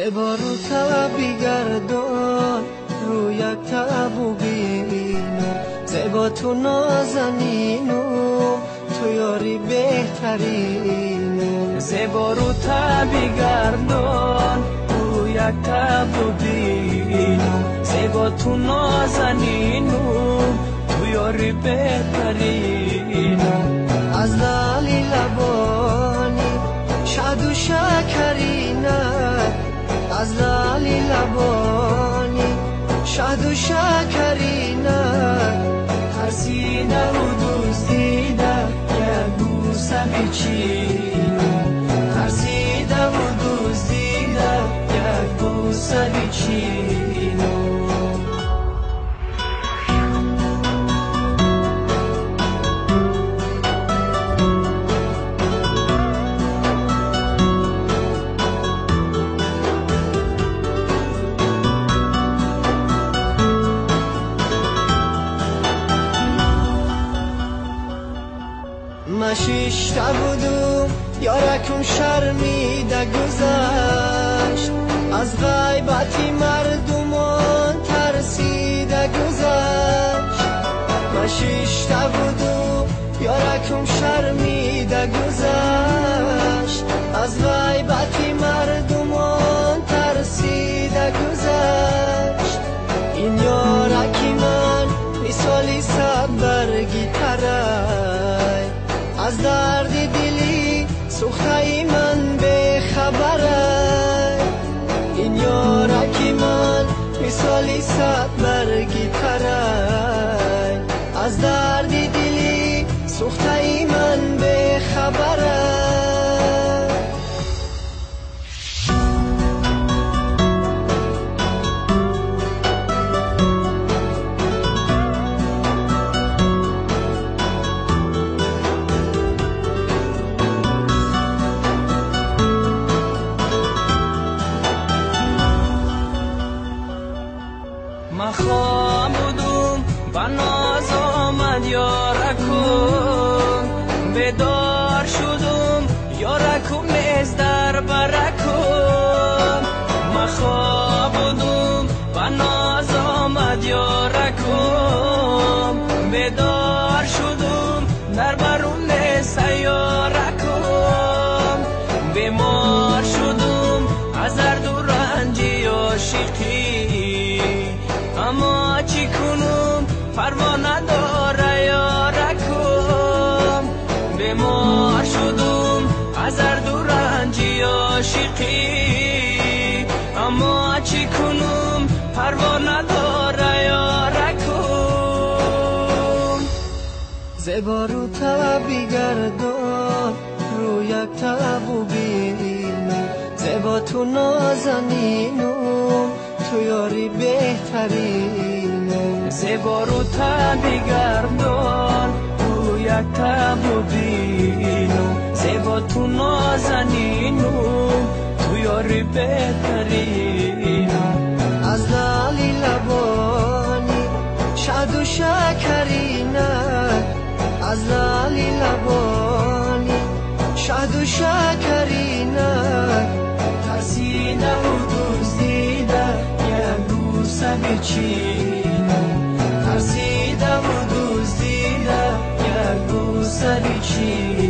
زیبا رو بگردان رو یک تابو بینم، زیبا تو نازنینم، تو یاری بهترینم. زیبا رو بگردان رو یک تابو بینم، زیبا تو نازنینم، تو یاری بهترینم. از لالی لبانی شاد و شکرینه، از لالی لبانی شاد و شکرینه. ترسیده و دزدیده یک بوسه بچینم، ترسیده و دزدیده یک بوسه بچینم. من شیشته بودم یارکم شرمیده گذشت، از غیبتی مردمان ترسیده گذشت. من شیشته بودم یارکم شرمیده گذشت، از غیبتی مردمان ترسیده گذشت. این یارکی من مثالی صد برگی ترای، از درد دلی سوخته من به خبره. این یارکی من مثالی صد برگی ترای، از درد دلی سوخته من به خبره. من خواب بودم و ناز آمد یارکم، بیدار شدم یارکم نیز در برکم. من خواب بودم و ناز آمد یارکم، بیدار شدم در برون نیز یارکم. بیمار شدم از درد و رنج عاشقی، اما چی کنم پروا نداره یارکم. بیمار شدم از درد و رنج عاشقی، اما چی کنم پروا نداره یارکم. زیبا رو بگردان رو یک تابو بینم، زیبا تو نازنینم، تو یاری بهترینم. زیبا رو بگردان رو یک تابو بینم، زیبا تو نازنینم، تو یاری بهترینم. از لالی لبانی شاد و شکرینه، از لالی لبانی شاد و شکرینه. ترسیده و دزدیده یک بوسه بچینم، ترسیده و دزدیده یک بوسه بچینم.